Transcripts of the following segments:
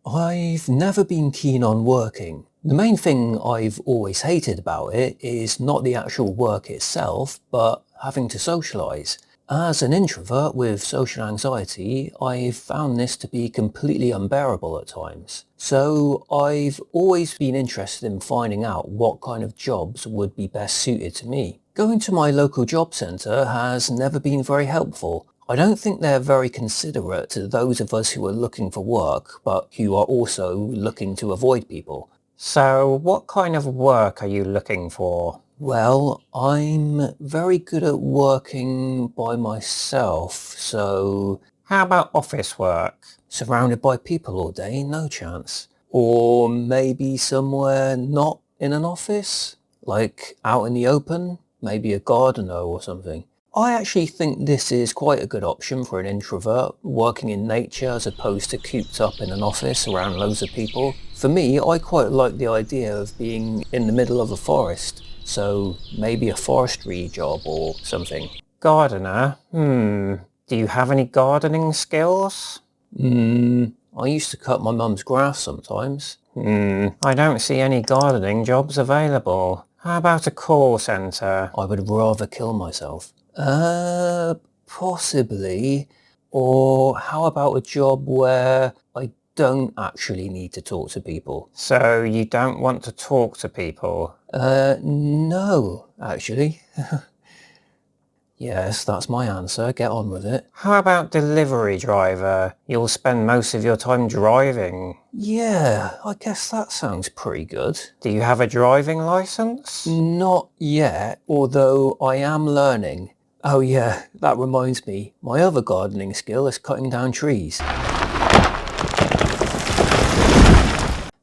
I've never been keen on working. The main thing I've always hated about it is not the actual work itself, but having to socialise. As an introvert with social anxiety, I've found this to be completely unbearable at times. So I've always been interested in finding out what kind of jobs would be best suited to me. Going to my local job centre has never been very helpful. I don't think they're very considerate to those of us who are looking for work, but who are also looking to avoid people. So what kind of work are you looking for? Well, I'm very good at working by myself, so How about office work? surrounded by people all day, no chance. Or maybe somewhere not in an office, like out in the open, maybe a gardener or something. I actually think this is quite a good option for an introvert, working in nature as opposed to cooped up in an office around loads of people. For me, I quite like the idea of being in the middle of a forest, so maybe a forestry job or something. Gardener? Do you have any gardening skills? I used to cut my mum's grass sometimes. I don't see any gardening jobs available. How about a call centre? I would rather kill myself. Possibly. Or how about a job where I don't actually need to talk to people? So you don't want to talk to people? No, actually. Yes, that's my answer. Get on with it. How about delivery driver? You'll spend most of your time driving. Yeah, I guess that sounds pretty good. Do you have a driving license? Not yet, although I am learning. Oh yeah, that reminds me. My other gardening skill is cutting down trees.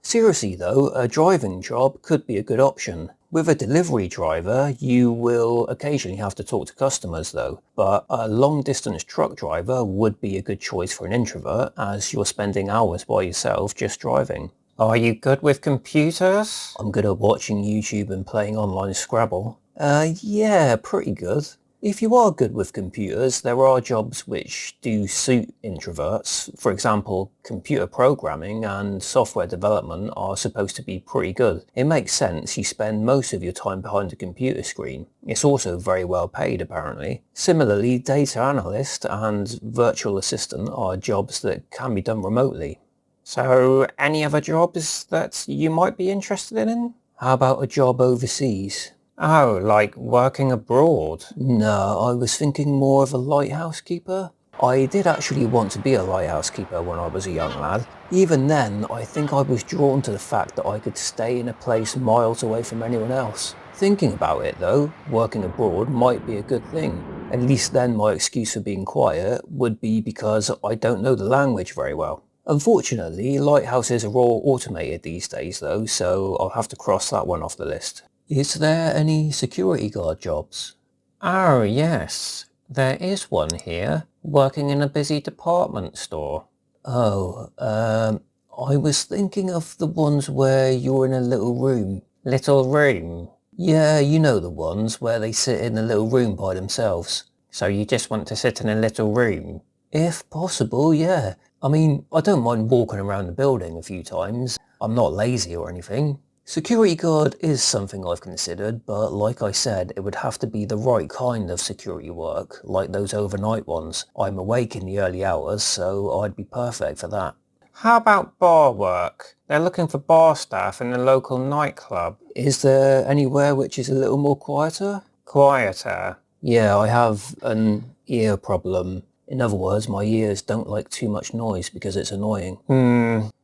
Seriously though, a driving job could be a good option. With a delivery driver, you will occasionally have to talk to customers though, but a long-distance truck driver would be a good choice for an introvert as you're spending hours by yourself just driving. Are you good with computers? I'm good at watching YouTube and playing online Scrabble. Yeah, pretty good. If you are good with computers, there are jobs which do suit introverts. For example, computer programming and software development are supposed to be pretty good. It makes sense you spend most of your time behind a computer screen. It's also very well paid apparently. Similarly, data analyst and virtual assistant are jobs that can be done remotely. So any other jobs that you might be interested in? How about a job overseas? Oh, like working abroad? No, I was thinking more of a lighthouse keeper. I did actually want to be a lighthouse keeper when I was a young lad. Even then, I think I was drawn to the fact that I could stay in a place miles away from anyone else. Thinking about it though, working abroad might be a good thing. At least then my excuse for being quiet would be because I don't know the language very well. Unfortunately, lighthouses are all automated these days though, so I'll have to cross that one off the list. Is there any security guard jobs? Oh, yes. There is one here, working in a busy department store. Oh, I was thinking of the ones where you're in a little room. Little room. Yeah, you know the ones where they sit in a little room by themselves. So you just want to sit in a little room? If possible, yeah. I mean, I don't mind walking around the building a few times. I'm not lazy or anything. Security guard is something I've considered, but like I said, it would have to be the right kind of security work, like those overnight ones. I'm awake in the early hours, so I'd be perfect for that. How about bar work? They're looking for bar staff in the local nightclub. Is there anywhere which is a little more quieter? Quieter. Yeah, I have an ear problem. In other words, my ears don't like too much noise because it's annoying.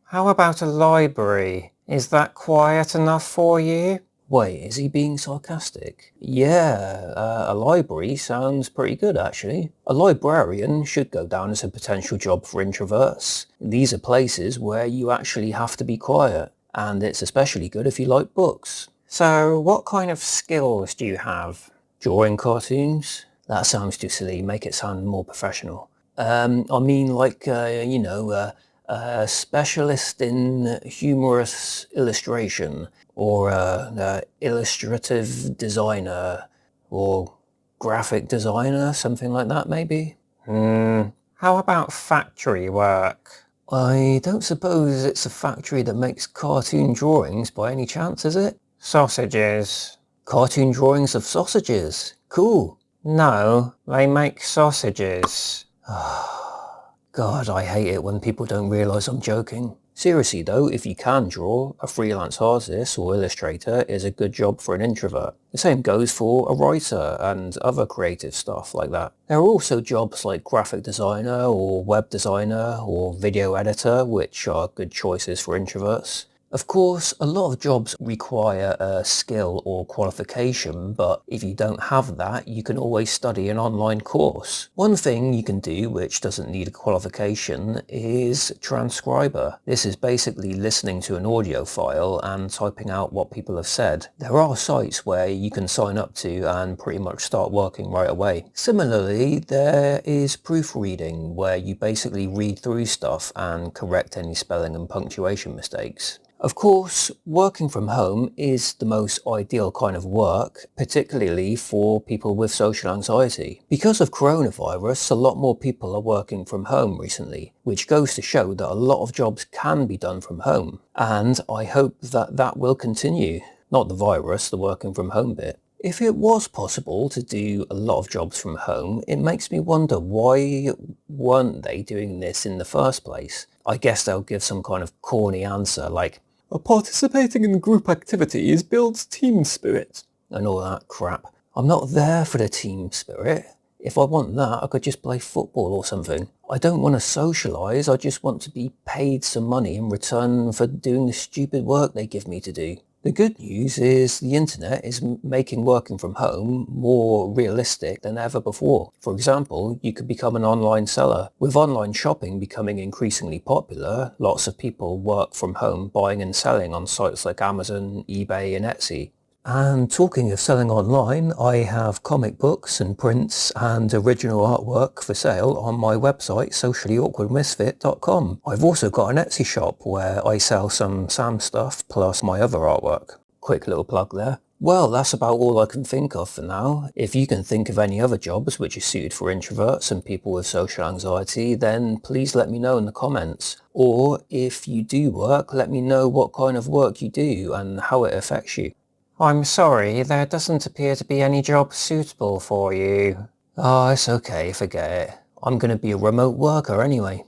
How about a library? Is that quiet enough for you? Wait, is he being sarcastic? Yeah, a library sounds pretty good actually. A librarian should go down as a potential job for introverts. These are places where you actually have to be quiet, and it's especially good if you like books. So what kind of skills do you have? Drawing cartoons? That sounds too silly, make it sound more professional. I mean like, a specialist in humorous illustration, or a illustrative designer, or graphic designer, something like that maybe. How about factory work? I don't suppose it's a factory that makes cartoon drawings by any chance, is it? Sausages. Cartoon drawings of sausages. Cool. No, they make sausages. God, I hate it when people don't realise I'm joking. Seriously though, if you can draw, a freelance artist or illustrator is a good job for an introvert. The same goes for a writer and other creative stuff like that. There are also jobs like graphic designer or web designer or video editor, which are good choices for introverts. Of course, a lot of jobs require a skill or qualification, but if you don't have that, you can always study an online course. One thing you can do which doesn't need a qualification is transcriber. This is basically listening to an audio file and typing out what people have said. There are sites where you can sign up to and pretty much start working right away. Similarly, there is proofreading, where you basically read through stuff and correct any spelling and punctuation mistakes. Of course, working from home is the most ideal kind of work, particularly for people with social anxiety. Because of coronavirus, a lot more people are working from home recently, which goes to show that a lot of jobs can be done from home. And I hope that that will continue. Not the virus, the working from home bit. If it was possible to do a lot of jobs from home, it makes me wonder why weren't they doing this in the first place? I guess they'll give some kind of corny answer like, participating in group activities builds team spirit, and all that crap. I'm not there for the team spirit. If I want that, I could just play football or something. I don't want to socialise, I just want to be paid some money in return for doing the stupid work they give me to do. The good news is the internet is making working from home more realistic than ever before. For example, you could become an online seller. With online shopping becoming increasingly popular, lots of people work from home buying and selling on sites like Amazon, eBay and Etsy. And talking of selling online, I have comic books and prints and original artwork for sale on my website sociallyawkwardmisfit.com. I've also got an Etsy shop where I sell some Sam stuff plus my other artwork. Quick little plug there. Well, that's about all I can think of for now. If you can think of any other jobs which are suited for introverts and people with social anxiety, then please let me know in the comments. Or if you do work, let me know what kind of work you do and how it affects you. I'm sorry, there doesn't appear to be any job suitable for you. Oh, it's okay, forget it. I'm going to be a remote worker anyway.